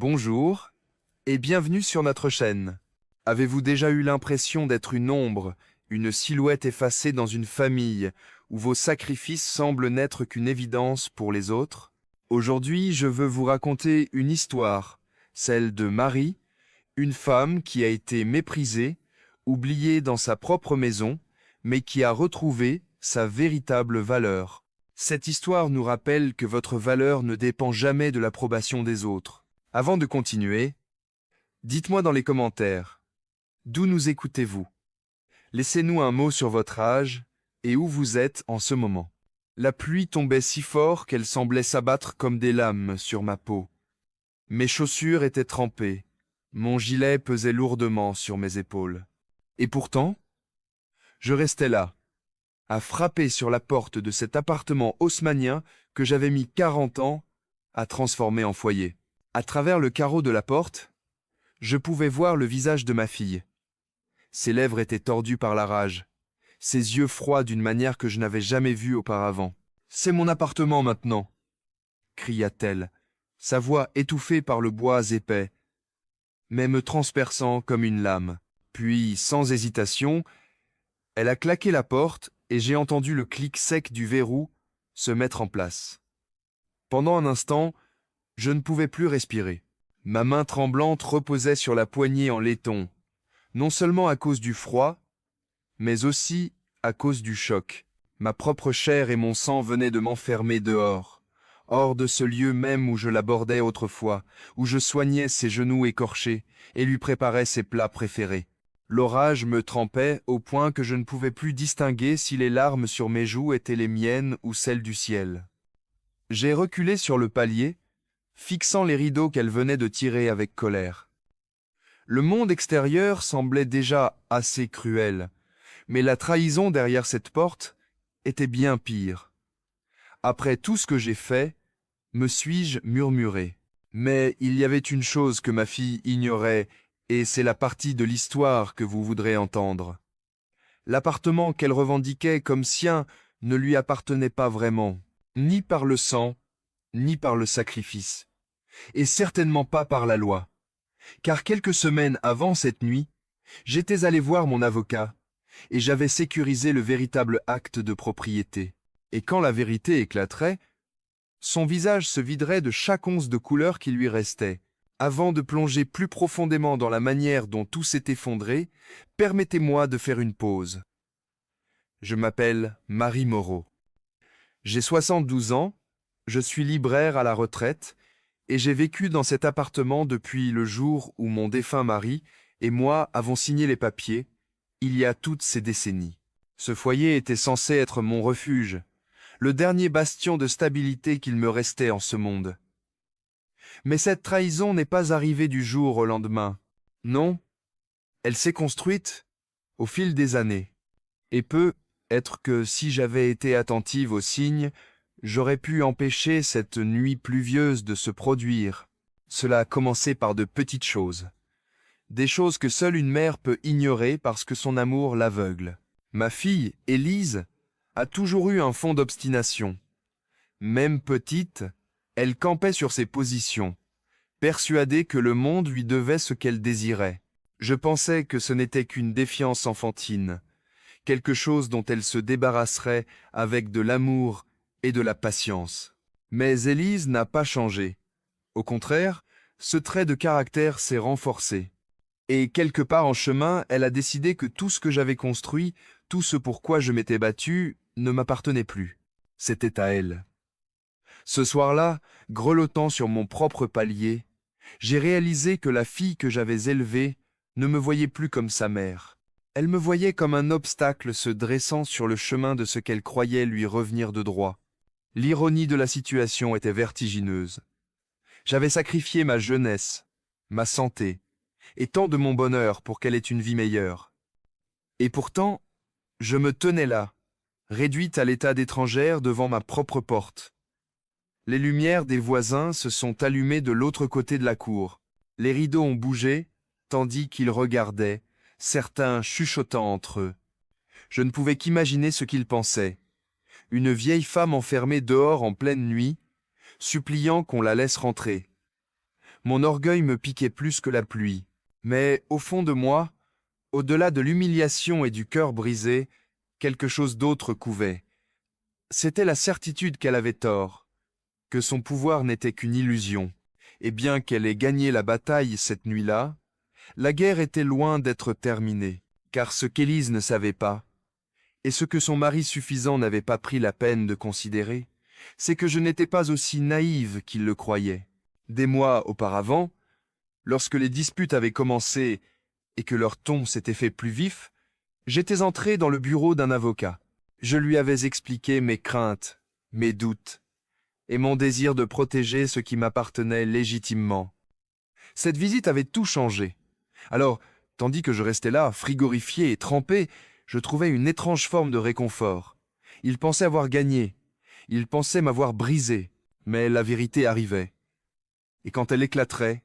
Bonjour et bienvenue sur notre chaîne. Avez-vous déjà eu l'impression d'être une ombre, une silhouette effacée dans une famille où vos sacrifices semblent n'être qu'une évidence pour les autres? Aujourd'hui, je veux vous raconter une histoire, celle de Marie, une femme qui a été méprisée, oubliée dans sa propre maison, mais qui a retrouvé sa véritable valeur. Cette histoire nous rappelle que votre valeur ne dépend jamais de l'approbation des autres. Avant de continuer, dites-moi dans les commentaires, d'où nous écoutez-vous? Laissez-nous un mot sur votre âge et où vous êtes en ce moment. La pluie tombait si fort qu'elle semblait s'abattre comme des lames sur ma peau. Mes chaussures étaient trempées, mon gilet pesait lourdement sur mes épaules. Et pourtant, je restais là, à frapper sur la porte de cet appartement haussmannien que j'avais mis 40 ans à transformer en foyer. À travers le carreau de la porte, je pouvais voir le visage de ma fille. Ses lèvres étaient tordues par la rage, ses yeux froids d'une manière que je n'avais jamais vue auparavant. « C'est mon appartement maintenant !» cria-t-elle, sa voix étouffée par le bois épais, mais me transperçant comme une lame. Puis, sans hésitation, elle a claqué la porte et j'ai entendu le clic sec du verrou se mettre en place. Pendant un instant, je ne pouvais plus respirer. Ma main tremblante reposait sur la poignée en laiton, non seulement à cause du froid, mais aussi à cause du choc. Ma propre chair et mon sang venaient de m'enfermer dehors, hors de ce lieu même où je l'abordais autrefois, où je soignais ses genoux écorchés et lui préparais ses plats préférés. L'orage me trempait au point que je ne pouvais plus distinguer si les larmes sur mes joues étaient les miennes ou celles du ciel. J'ai reculé sur le palier, fixant les rideaux qu'elle venait de tirer avec colère. Le monde extérieur semblait déjà assez cruel, mais la trahison derrière cette porte était bien pire. Après tout ce que j'ai fait, me suis-je murmuré. Mais il y avait une chose que ma fille ignorait, et c'est la partie de l'histoire que vous voudrez entendre. L'appartement qu'elle revendiquait comme sien ne lui appartenait pas vraiment, ni par le sang, ni par le sacrifice, et certainement pas par la loi. Car quelques semaines avant cette nuit, j'étais allé voir mon avocat, et j'avais sécurisé le véritable acte de propriété. Et quand la vérité éclaterait, son visage se viderait de chaque once de couleur qui lui restait. Avant de plonger plus profondément dans la manière dont tout s'est effondré, permettez-moi de faire une pause. Je m'appelle Marie Moreau. J'ai 72 ans, je suis libraire à la retraite, et j'ai vécu dans cet appartement depuis le jour où mon défunt mari et moi avons signé les papiers, il y a toutes ces décennies. Ce foyer était censé être mon refuge, le dernier bastion de stabilité qu'il me restait en ce monde. Mais cette trahison n'est pas arrivée du jour au lendemain. Non, elle s'est construite au fil des années. Et peut être que si j'avais été attentive aux signes, j'aurais pu empêcher cette nuit pluvieuse de se produire. Cela a commencé par de petites choses. Des choses que seule une mère peut ignorer parce que son amour l'aveugle. Ma fille, Élise, a toujours eu un fond d'obstination. Même petite, elle campait sur ses positions, persuadée que le monde lui devait ce qu'elle désirait. Je pensais que ce n'était qu'une défiance enfantine, quelque chose dont elle se débarrasserait avec de l'amour et de la patience. Mais Élise n'a pas changé. Au contraire, ce trait de caractère s'est renforcé. Et quelque part en chemin, elle a décidé que tout ce que j'avais construit, tout ce pour quoi je m'étais battu, ne m'appartenait plus. C'était à elle. Ce soir-là, grelottant sur mon propre palier, j'ai réalisé que la fille que j'avais élevée ne me voyait plus comme sa mère. Elle me voyait comme un obstacle se dressant sur le chemin de ce qu'elle croyait lui revenir de droit. L'ironie de la situation était vertigineuse. J'avais sacrifié ma jeunesse, ma santé, et tant de mon bonheur pour qu'elle ait une vie meilleure. Et pourtant, je me tenais là, réduite à l'état d'étrangère devant ma propre porte. Les lumières des voisins se sont allumées de l'autre côté de la cour. Les rideaux ont bougé, tandis qu'ils regardaient, certains chuchotant entre eux. Je ne pouvais qu'imaginer ce qu'ils pensaient. Une vieille femme enfermée dehors en pleine nuit, suppliant qu'on la laisse rentrer. Mon orgueil me piquait plus que la pluie. Mais au fond de moi, au-delà de l'humiliation et du cœur brisé, quelque chose d'autre couvait. C'était la certitude qu'elle avait tort, que son pouvoir n'était qu'une illusion. Et bien qu'elle ait gagné la bataille cette nuit-là, la guerre était loin d'être terminée, car ce qu'Élise ne savait pas, et ce que son mari suffisant n'avait pas pris la peine de considérer, c'est que je n'étais pas aussi naïve qu'il le croyait. Des mois auparavant, lorsque les disputes avaient commencé et que leur ton s'était fait plus vif, j'étais entré dans le bureau d'un avocat. Je lui avais expliqué mes craintes, mes doutes, et mon désir de protéger ce qui m'appartenait légitimement. Cette visite avait tout changé. Alors, tandis que je restais là, frigorifié et trempé, je trouvais une étrange forme de réconfort. Il pensait avoir gagné, il pensait m'avoir brisé, mais la vérité arrivait. Et quand elle éclaterait,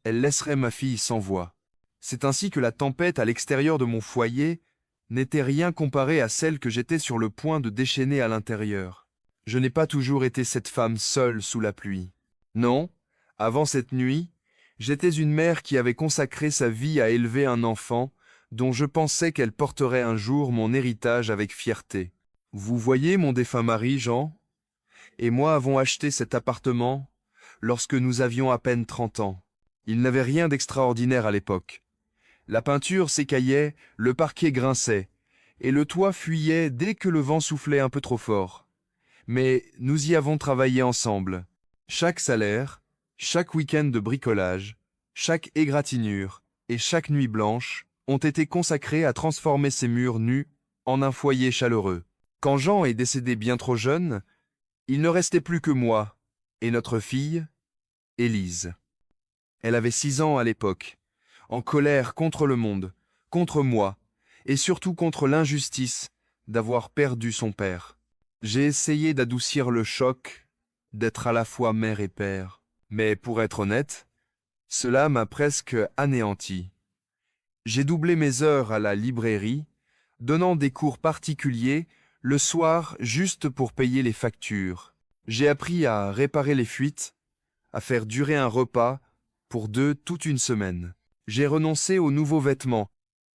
elle laisserait ma fille sans voix. C'est ainsi que la tempête à l'extérieur de mon foyer n'était rien comparée à celle que j'étais sur le point de déchaîner à l'intérieur. Je n'ai pas toujours été cette femme seule sous la pluie. Non, avant cette nuit, j'étais une mère qui avait consacré sa vie à élever un enfant dont je pensais qu'elle porterait un jour mon héritage avec fierté. Vous voyez mon défunt mari, Jean, et moi avons acheté cet appartement lorsque nous avions à peine 30 ans. Il n'avait rien d'extraordinaire à l'époque. La peinture s'écaillait, le parquet grinçait, et le toit fuyait dès que le vent soufflait un peu trop fort. Mais nous y avons travaillé ensemble. Chaque salaire, chaque week-end de bricolage, chaque égratignure et chaque nuit blanche ont été consacrés à transformer ces murs nus en un foyer chaleureux. Quand Jean est décédé bien trop jeune, il ne restait plus que moi et notre fille, Élise. Elle avait 6 ans à l'époque, en colère contre le monde, contre moi, et surtout contre l'injustice d'avoir perdu son père. J'ai essayé d'adoucir le choc, d'être à la fois mère et père. Mais pour être honnête, cela m'a presque anéanti. J'ai doublé mes heures à la librairie, donnant des cours particuliers le soir juste pour payer les factures. J'ai appris à réparer les fuites, à faire durer un repas pour 2 toute une semaine. J'ai renoncé aux nouveaux vêtements,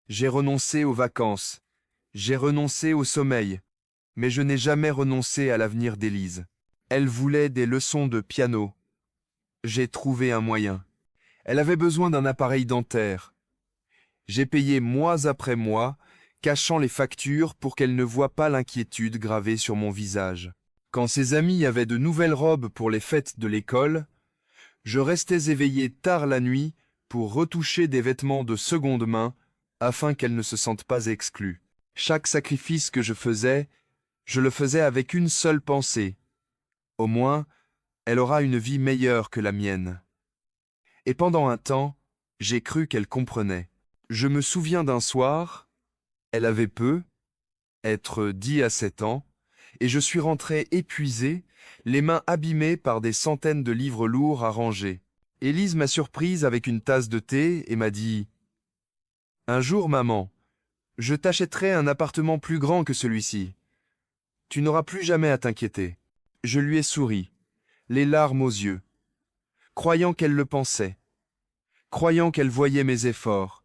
j'ai renoncé aux vacances, j'ai renoncé au sommeil, mais je n'ai jamais renoncé à l'avenir d'Élise. Elle voulait des leçons de piano. J'ai trouvé un moyen. Elle avait besoin d'un appareil dentaire. J'ai payé mois après mois, cachant les factures pour qu'elle ne voie pas l'inquiétude gravée sur mon visage. Quand ses amis avaient de nouvelles robes pour les fêtes de l'école, je restais éveillé tard la nuit pour retoucher des vêtements de seconde main afin qu'elle ne se sente pas exclue. Chaque sacrifice que je le faisais avec une seule pensée. Au moins, elle aura une vie meilleure que la mienne. Et pendant un temps, j'ai cru qu'elle comprenait. Je me souviens d'un soir, elle avait peu, être 10 à 7 ans, et je suis rentré épuisé, les mains abîmées par des centaines de livres lourds à ranger. Élise m'a surprise avec une tasse de thé et m'a dit « Un jour, maman, je t'achèterai un appartement plus grand que celui-ci. Tu n'auras plus jamais à t'inquiéter. » Je lui ai souri, les larmes aux yeux, croyant qu'elle le pensait, croyant qu'elle voyait mes efforts,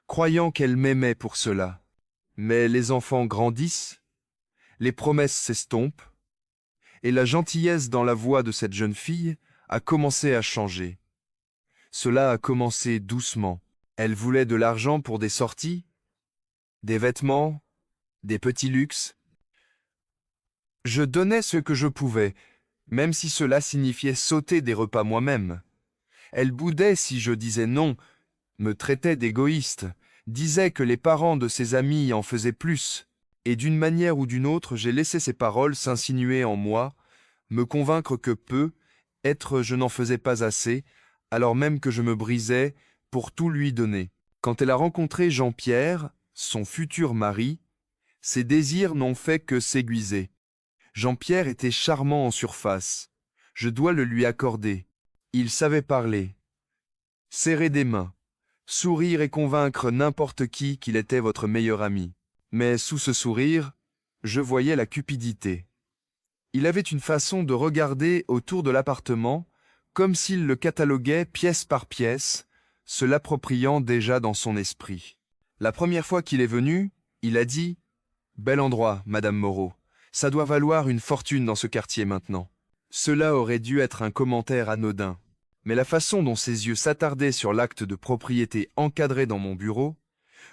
croyant qu'elle m'aimait pour cela. Mais les enfants grandissent, les promesses s'estompent, et la gentillesse dans la voix de cette jeune fille a commencé à changer. Cela a commencé doucement. Elle voulait de l'argent pour des sorties, des vêtements, des petits luxes. Je donnais ce que je pouvais, même si cela signifiait sauter des repas moi-même. Elle boudait si je disais non, me traitait d'égoïste, disait que les parents de ses amis en faisaient plus, et d'une manière ou d'une autre j'ai laissé ces paroles s'insinuer en moi, me convaincre que je n'en faisais pas assez, alors même que je me brisais pour tout lui donner. Quand elle a rencontré Jean-Pierre, son futur mari, ses désirs n'ont fait que s'aiguiser. Jean-Pierre était charmant en surface. Je dois le lui accorder. Il savait parler, serrer des mains, sourire et convaincre n'importe qui qu'il était votre meilleur ami. Mais sous ce sourire, je voyais la cupidité. Il avait une façon de regarder autour de l'appartement comme s'il le cataloguait pièce par pièce, se l'appropriant déjà dans son esprit. La première fois qu'il est venu, il a dit « Bel endroit, Madame Moreau. Ça doit valoir une fortune dans ce quartier maintenant. » Cela aurait dû être un commentaire anodin. Mais la façon dont ses yeux s'attardaient sur l'acte de propriété encadré dans mon bureau,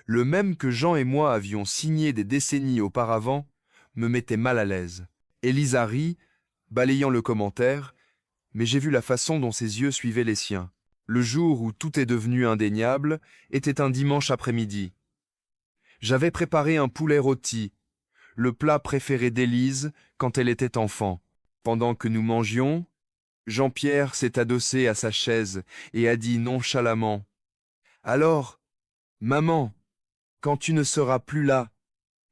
le même que Jean et moi avions signé des décennies auparavant, me mettait mal à l'aise. Élise rit, balayant le commentaire, mais j'ai vu la façon dont ses yeux suivaient les siens. Le jour où tout est devenu indéniable était un dimanche après-midi. J'avais préparé un poulet rôti, le plat préféré d'Élise quand elle était enfant. Pendant que nous mangions, Jean-Pierre s'est adossé à sa chaise et a dit nonchalamment « Alors, maman, quand tu ne seras plus là,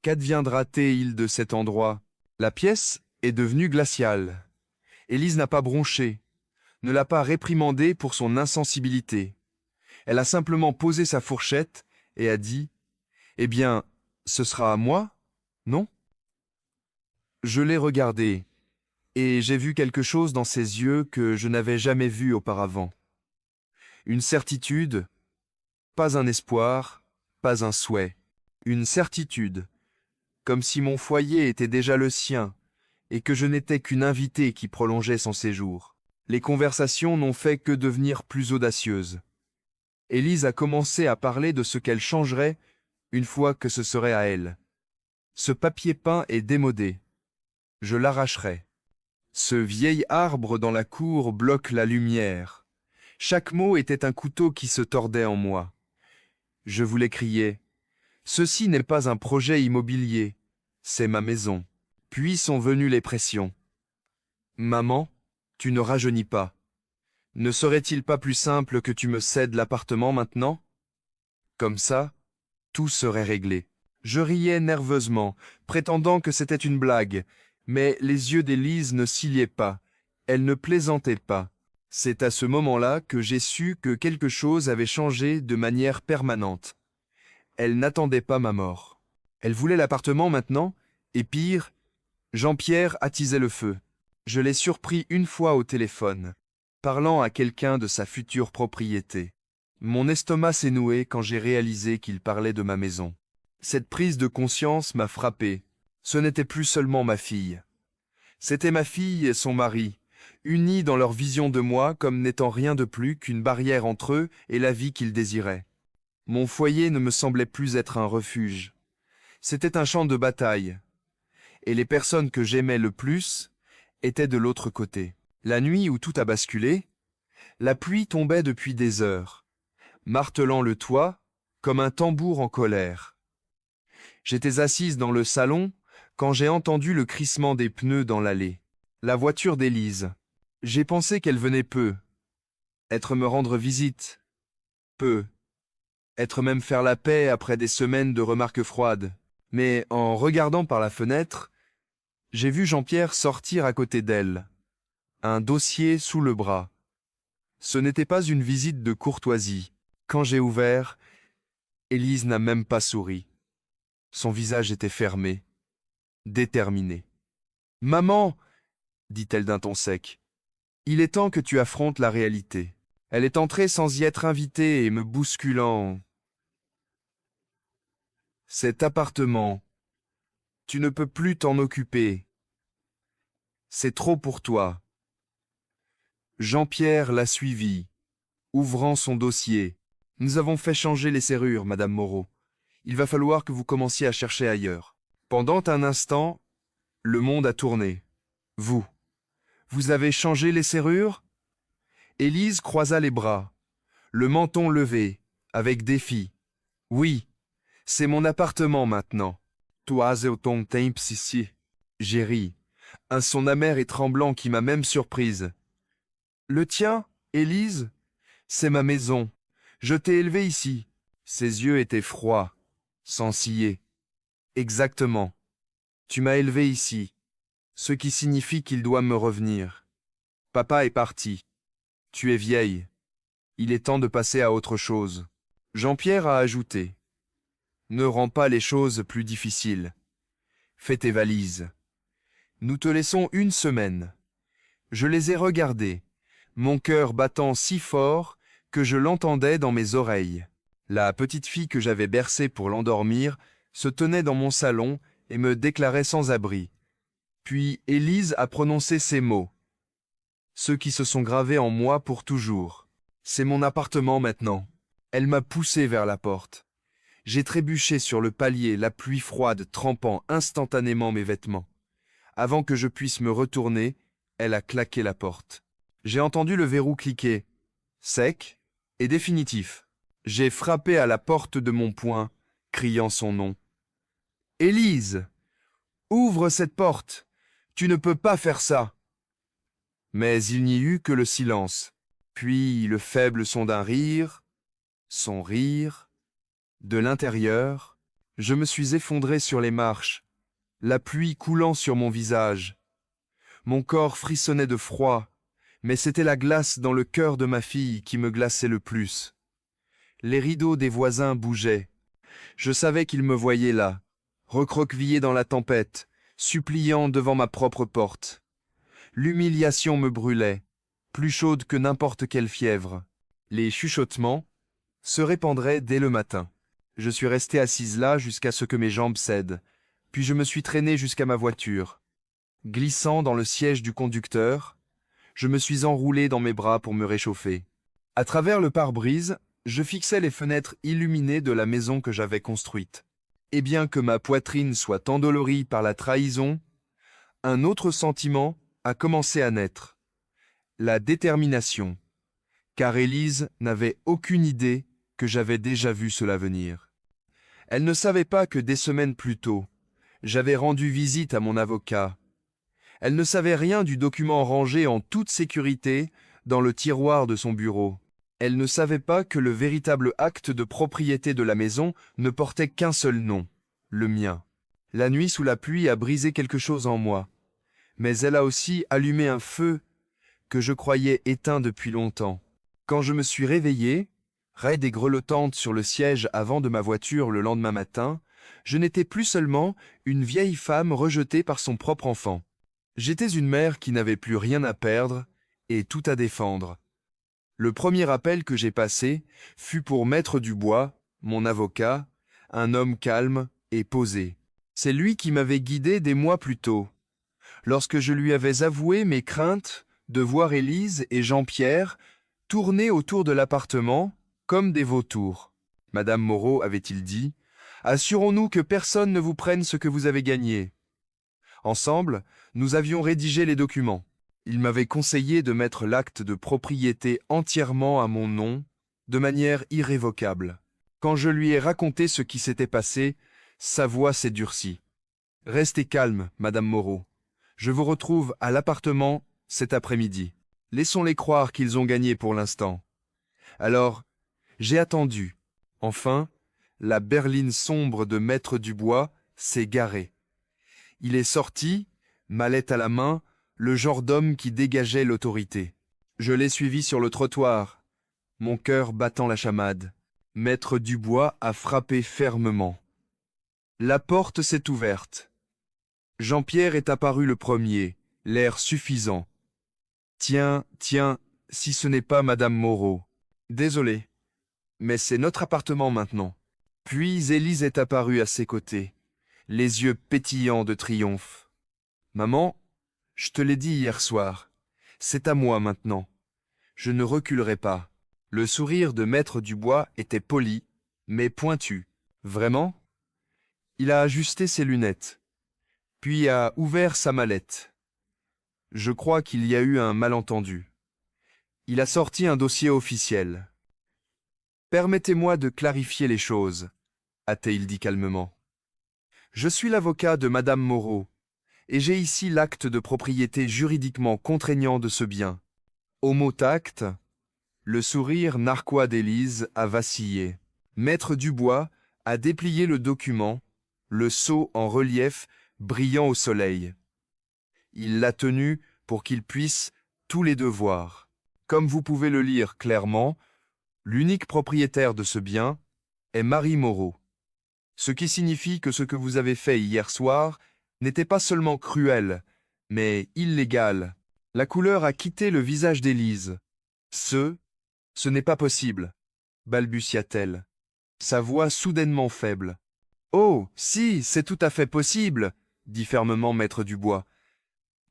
qu'adviendra-t-il de cet endroit ?» La pièce est devenue glaciale. Élise n'a pas bronché, ne l'a pas réprimandé pour son insensibilité. Elle a simplement posé sa fourchette et a dit « Eh bien, ce sera à moi, non ?» Je l'ai regardée, et j'ai vu quelque chose dans ses yeux que je n'avais jamais vu auparavant. Une certitude, pas un espoir, pas un souhait. Une certitude, comme si mon foyer était déjà le sien, et que je n'étais qu'une invitée qui prolongeait son séjour. Les conversations n'ont fait que devenir plus audacieuses. Élise a commencé à parler de ce qu'elle changerait une fois que ce serait à elle. Ce papier peint est démodé. Je l'arracherai. Ce vieil arbre dans la cour bloque la lumière. Chaque mot était un couteau qui se tordait en moi. Je voulais crier « Ceci n'est pas un projet immobilier, c'est ma maison. » Puis sont venues les pressions. « Maman, tu ne rajeunis pas. Ne serait-il pas plus simple que tu me cèdes l'appartement maintenant ? Comme ça, tout serait réglé. » Je riais nerveusement, prétendant que c'était une blague, mais les yeux d'Élise ne ciliaient pas, elle ne plaisantait pas. C'est à ce moment-là que j'ai su que quelque chose avait changé de manière permanente. Elle n'attendait pas ma mort. Elle voulait l'appartement maintenant, et pire, Jean-Pierre attisait le feu. Je l'ai surpris une fois au téléphone, parlant à quelqu'un de sa future propriété. Mon estomac s'est noué quand j'ai réalisé qu'il parlait de ma maison. Cette prise de conscience m'a frappé. Ce n'était plus seulement ma fille. C'était ma fille et son mari, unis dans leur vision de moi comme n'étant rien de plus qu'une barrière entre eux et la vie qu'ils désiraient. Mon foyer ne me semblait plus être un refuge. C'était un champ de bataille. Et les personnes que j'aimais le plus étaient de l'autre côté. La nuit où tout a basculé, la pluie tombait depuis des heures, martelant le toit comme un tambour en colère. J'étais assise dans le salon quand j'ai entendu le crissement des pneus dans l'allée. La voiture d'Élise. J'ai pensé qu'elle venait peu. Être me rendre visite. Peu. Être même faire la paix après des semaines de remarques froides. Mais en regardant par la fenêtre, j'ai vu Jean-Pierre sortir à côté d'elle, un dossier sous le bras. Ce n'était pas une visite de courtoisie. Quand j'ai ouvert, Élise n'a même pas souri. Son visage était fermé, déterminé. « Maman !» dit-elle d'un ton sec. « Il est temps que tu affrontes la réalité. » Elle est entrée sans y être invitée et me bousculant. « Cet appartement, tu ne peux plus t'en occuper. C'est trop pour toi. » Jean-Pierre l'a suivi, ouvrant son dossier. « Nous avons fait changer les serrures, Madame Moreau. Il va falloir que vous commenciez à chercher ailleurs. » Pendant un instant, le monde a tourné. « Vous avez changé les serrures ?» Élise croisa les bras, le menton levé, avec défi. « Oui, c'est mon appartement maintenant. »« Toi et ton temps ici. » J'ai ri, un son amer et tremblant qui m'a même surprise. « Le tien, Élise ? C'est ma maison. Je t'ai élevée ici. » Ses yeux étaient froids, sans ciller. « Exactement. Tu m'as élevé ici, ce qui signifie qu'il doit me revenir. Papa est parti. Tu es vieille. Il est temps de passer à autre chose. » Jean-Pierre a ajouté. « Ne rends pas les choses plus difficiles. Fais tes valises. Nous te laissons une semaine. » Je les ai regardées, mon cœur battant si fort que je l'entendais dans mes oreilles. La petite fille que j'avais bercée pour l'endormir se tenait dans mon salon et me déclarait sans abri. Puis Élise a prononcé ces mots, ceux qui se sont gravés en moi pour toujours. C'est mon appartement maintenant. Elle m'a poussé vers la porte. J'ai trébuché sur le palier, la pluie froide trempant instantanément mes vêtements. Avant que je puisse me retourner, elle a claqué la porte. J'ai entendu le verrou cliquer, sec et définitif. J'ai frappé à la porte de mon poing, criant son nom. « Élise, ouvre cette porte, tu ne peux pas faire ça !» Mais il n'y eut que le silence, puis le faible son d'un rire, son rire. De l'intérieur, je me suis effondré sur les marches, la pluie coulant sur mon visage. Mon corps frissonnait de froid, mais c'était la glace dans le cœur de ma fille qui me glaçait le plus. Les rideaux des voisins bougeaient. Je savais qu'ils me voyaient là, recroquevillé dans la tempête, suppliant devant ma propre porte. L'humiliation me brûlait, plus chaude que n'importe quelle fièvre. Les chuchotements se répandraient dès le matin. Je suis resté assise là jusqu'à ce que mes jambes cèdent, puis je me suis traîné jusqu'à ma voiture. Glissant dans le siège du conducteur, je me suis enroulé dans mes bras pour me réchauffer. À travers le pare-brise, je fixais les fenêtres illuminées de la maison que j'avais construite. Et bien que ma poitrine soit endolorie par la trahison, un autre sentiment a commencé à naître. La détermination. Car Élise n'avait aucune idée que j'avais déjà vu cela venir. Elle ne savait pas que des semaines plus tôt, j'avais rendu visite à mon avocat. Elle ne savait rien du document rangé en toute sécurité dans le tiroir de son bureau. Elle ne savait pas que le véritable acte de propriété de la maison ne portait qu'un seul nom, le mien. La nuit sous la pluie a brisé quelque chose en moi, mais elle a aussi allumé un feu que je croyais éteint depuis longtemps. Quand je me suis réveillé, raide et grelottante sur le siège avant de ma voiture le lendemain matin, je n'étais plus seulement une vieille femme rejetée par son propre enfant. J'étais une mère qui n'avait plus rien à perdre et tout à défendre. Le premier appel que j'ai passé fut pour Maître Dubois, mon avocat, un homme calme et posé. C'est lui qui m'avait guidé des mois plus tôt. Lorsque je lui avais avoué mes craintes de voir Élise et Jean-Pierre tourner autour de l'appartement comme des vautours. Madame Moreau, avait-il dit, assurons-nous que personne ne vous prenne ce que vous avez gagné. Ensemble, nous avions rédigé les documents. Il m'avait conseillé de mettre l'acte de propriété entièrement à mon nom, de manière irrévocable. Quand je lui ai raconté ce qui s'était passé, sa voix s'est durcie. « Restez calme, Madame Moreau. Je vous retrouve à l'appartement cet après-midi. Laissons-les croire qu'ils ont gagné pour l'instant. » Alors, j'ai attendu. Enfin, la berline sombre de Maître Dubois s'est garée. Il est sorti, mallette à la main, le genre d'homme qui dégageait l'autorité. Je l'ai suivi sur le trottoir, mon cœur battant la chamade. Maître Dubois a frappé fermement. La porte s'est ouverte. Jean-Pierre est apparu le premier, l'air suffisant. « Tiens, si ce n'est pas Madame Moreau. Désolé, mais c'est notre appartement maintenant. » Puis Élise est apparue à ses côtés, les yeux pétillants de triomphe. « Maman, je te l'ai dit hier soir, c'est à moi maintenant. Je ne reculerai pas. » Le sourire de Maître Dubois était poli, mais pointu. « Vraiment ?» Il a ajusté ses lunettes, puis a ouvert sa mallette. Je crois qu'il y a eu un malentendu. Il a sorti un dossier officiel. « Permettez-moi de clarifier les choses, » a-t-il dit calmement. « Je suis l'avocat de Madame Moreau, et j'ai ici l'acte de propriété juridiquement contraignant de ce bien. » Au mot acte, le sourire narquois d'Élise a vacillé. Maître Dubois a déplié le document, le sceau en relief brillant au soleil. Il l'a tenu pour qu'ils puissent tous les deux voir. Comme vous pouvez le lire clairement, l'unique propriétaire de ce bien est Marie Moreau. Ce qui signifie que ce que vous avez fait hier soir n'était pas seulement cruel, mais illégal. La couleur a quitté le visage d'Élise. Ce n'est pas possible, balbutia-t-elle, sa voix soudainement faible. Oh, si, c'est tout à fait possible, dit fermement Maître Dubois.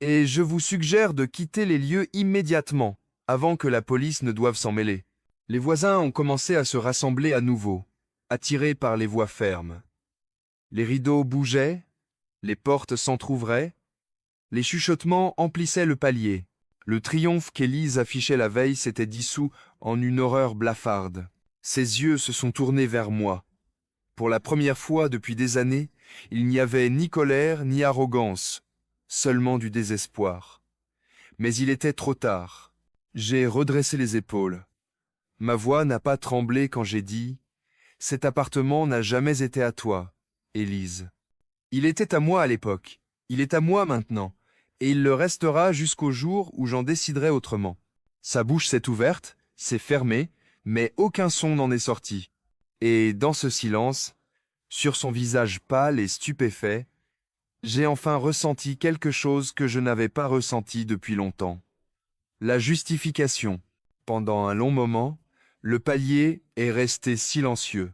Et je vous suggère de quitter les lieux immédiatement, avant que la police ne doive s'en mêler. Les voisins ont commencé à se rassembler à nouveau, attirés par les voix fermes. Les rideaux bougeaient, les portes s'entr'ouvraient, les chuchotements emplissaient le palier. Le triomphe qu'Élise affichait la veille s'était dissous en une horreur blafarde. Ses yeux se sont tournés vers moi. Pour la première fois depuis des années, il n'y avait ni colère ni arrogance, seulement du désespoir. Mais il était trop tard. J'ai redressé les épaules. Ma voix n'a pas tremblé quand j'ai dit « Cet appartement n'a jamais été à toi, Élise. Il était à moi à l'époque, il est à moi maintenant, et il le restera jusqu'au jour où j'en déciderai autrement. » Sa bouche s'est ouverte, s'est fermée, mais aucun son n'en est sorti. Et dans ce silence, sur son visage pâle et stupéfait, j'ai enfin ressenti quelque chose que je n'avais pas ressenti depuis longtemps. La justification. Pendant un long moment, le palier est resté silencieux.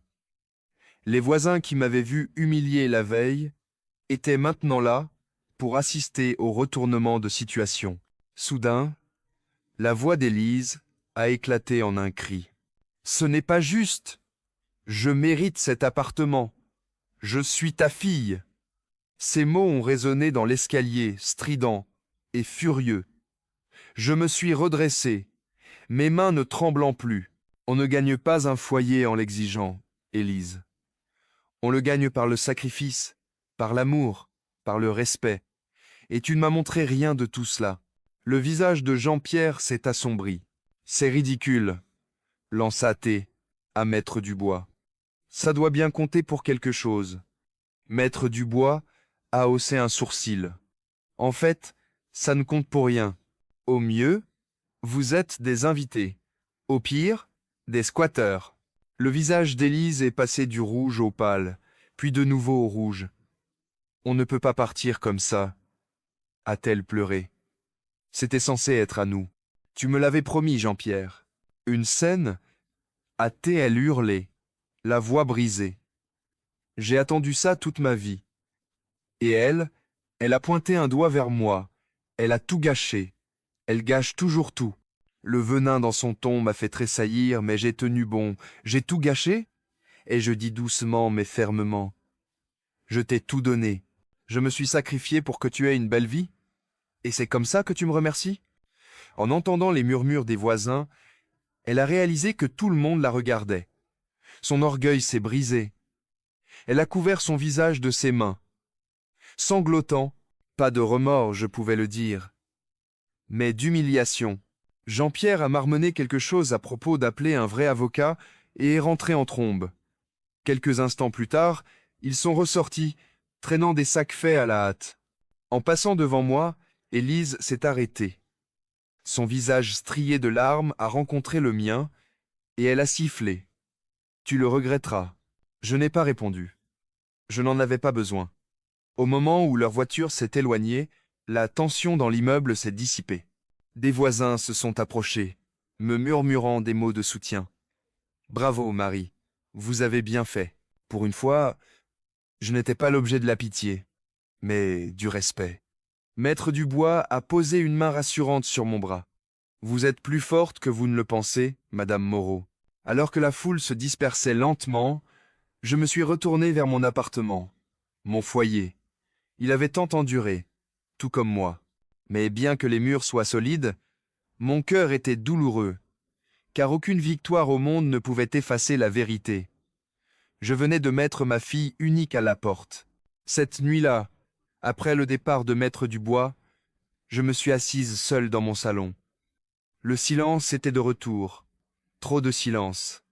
Les voisins qui m'avaient vu humilié la veille étaient maintenant là pour assister au retournement de situation. Soudain, la voix d'Élise a éclaté en un cri. « Ce n'est pas juste! Je mérite cet appartement! Je suis ta fille! » Ces mots ont résonné dans l'escalier, stridents et furieux. Je me suis redressé, mes mains ne tremblant plus. On ne gagne pas un foyer en l'exigeant, Élise. On le gagne par le sacrifice, par l'amour, par le respect. Et tu ne m'as montré rien de tout cela. Le visage de Jean-Pierre s'est assombri. C'est ridicule, lança-t-il à Maître Dubois. Ça doit bien compter pour quelque chose. Maître Dubois a haussé un sourcil. En fait, ça ne compte pour rien. Au mieux, vous êtes des invités. Au pire, des squatteurs. Le visage d'Élise est passé du rouge au pâle, puis de nouveau au rouge. On ne peut pas partir comme ça, a-t-elle pleuré. C'était censé être à nous. Tu me l'avais promis, Jean-Pierre. Une scène, a-t-elle hurlé, la voix brisée. J'ai attendu ça toute ma vie. Et elle a pointé un doigt vers moi. Elle a tout gâché. Elle gâche toujours tout. Le venin dans son ton m'a fait tressaillir, mais j'ai tenu bon. J'ai tout gâché? Et je dis doucement mais fermement. Je t'ai tout donné. Je me suis sacrifié pour que tu aies une belle vie. Et c'est comme ça que tu me remercies? En entendant les murmures des voisins, elle a réalisé que tout le monde la regardait. Son orgueil s'est brisé. Elle a couvert son visage de ses mains. Sanglotant, pas de remords, je pouvais le dire, mais d'humiliation. Jean-Pierre a marmonné quelque chose à propos d'appeler un vrai avocat et est rentré en trombe. Quelques instants plus tard, ils sont ressortis, traînant des sacs faits à la hâte. En passant devant moi, Élise s'est arrêtée. Son visage strié de larmes a rencontré le mien, et elle a sifflé. « Tu le regretteras. » Je n'ai pas répondu. Je n'en avais pas besoin. Au moment où leur voiture s'est éloignée, la tension dans l'immeuble s'est dissipée. Des voisins se sont approchés, me murmurant des mots de soutien. « Bravo, Marie, vous avez bien fait. Pour une fois, je n'étais pas l'objet de la pitié, mais du respect. » Maître Dubois a posé une main rassurante sur mon bras. « Vous êtes plus forte que vous ne le pensez, Madame Moreau. » Alors que la foule se dispersait lentement, je me suis retourné vers mon appartement, mon foyer. Il avait tant enduré, tout comme moi. Mais bien que les murs soient solides, mon cœur était douloureux, car aucune victoire au monde ne pouvait effacer la vérité. Je venais de mettre ma fille unique à la porte. Cette nuit-là, après le départ de Maître Dubois, je me suis assise seule dans mon salon. Le silence était de retour, trop de silence.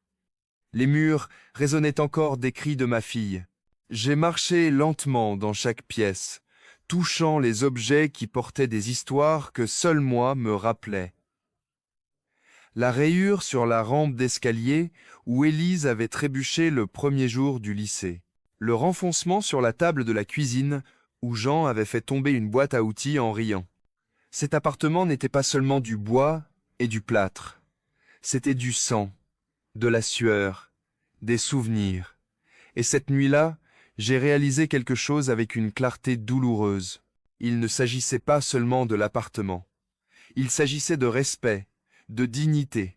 Les murs résonnaient encore des cris de ma fille. J'ai marché lentement dans chaque pièce, touchant les objets qui portaient des histoires que seul moi me rappelais. La rayure sur la rampe d'escalier où Élise avait trébuché le premier jour du lycée. Le renfoncement sur la table de la cuisine où Jean avait fait tomber une boîte à outils en riant. Cet appartement n'était pas seulement du bois et du plâtre. C'était du sang, de la sueur, des souvenirs. Et cette nuit-là, j'ai réalisé quelque chose avec une clarté douloureuse. Il ne s'agissait pas seulement de l'appartement. Il s'agissait de respect, de dignité,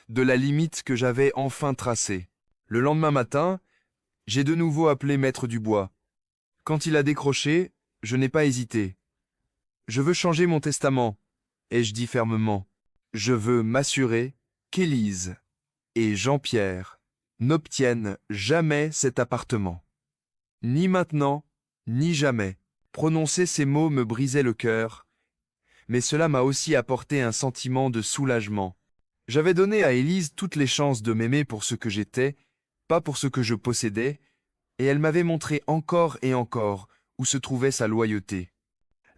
de la limite que j'avais enfin tracée. Le lendemain matin, j'ai de nouveau appelé Maître Dubois. Quand il a décroché, je n'ai pas hésité. Je veux changer mon testament, ai-je dit fermement. Je veux m'assurer qu'Élise et Jean-Pierre n'obtiennent jamais cet appartement. Ni maintenant, ni jamais. Prononcer ces mots me brisait le cœur, mais cela m'a aussi apporté un sentiment de soulagement. J'avais donné à Élise toutes les chances de m'aimer pour ce que j'étais, pas pour ce que je possédais, et elle m'avait montré encore et encore où se trouvait sa loyauté.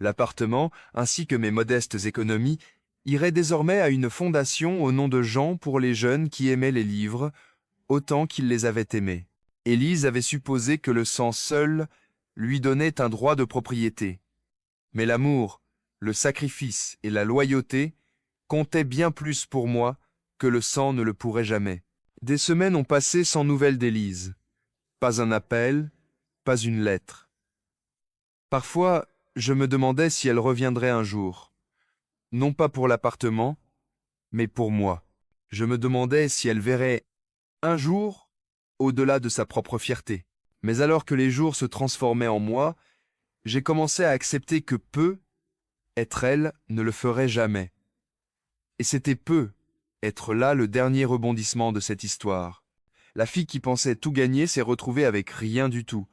L'appartement, ainsi que mes modestes économies, iraient désormais à une fondation au nom de Jean pour les jeunes qui aimaient les livres, autant qu'ils les avaient aimés. Élise avait supposé que le sang seul lui donnait un droit de propriété. Mais l'amour, le sacrifice et la loyauté comptaient bien plus pour moi que le sang ne le pourrait jamais. Des semaines ont passé sans nouvelles d'Élise. Pas un appel, pas une lettre. Parfois, je me demandais si elle reviendrait un jour. Non pas pour l'appartement, mais pour moi. Je me demandais si elle verrait un jour au-delà de sa propre fierté. Mais alors que les jours se transformaient en mois, j'ai commencé à accepter que peu, être elle, ne le ferait jamais. Et c'était peu, être là le dernier rebondissement de cette histoire. La fille qui pensait tout gagner s'est retrouvée avec rien du tout.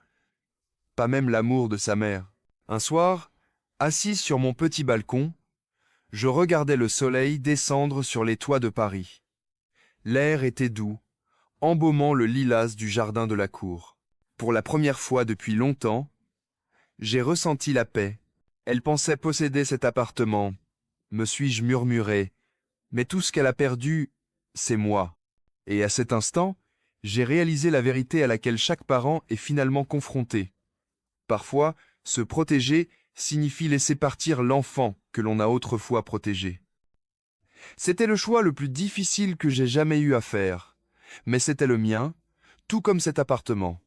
Pas même l'amour de sa mère. Un soir, assise sur mon petit balcon, je regardais le soleil descendre sur les toits de Paris. L'air était doux, embaumant le lilas du jardin de la cour. Pour la première fois depuis longtemps, j'ai ressenti la paix. Elle pensait posséder cet appartement, me suis-je murmuré, mais tout ce qu'elle a perdu, c'est moi. Et à cet instant, j'ai réalisé la vérité à laquelle chaque parent est finalement confronté. Parfois, se protéger signifie laisser partir l'enfant que l'on a autrefois protégé. C'était le choix le plus difficile que j'ai jamais eu à faire, mais c'était le mien, tout comme cet appartement.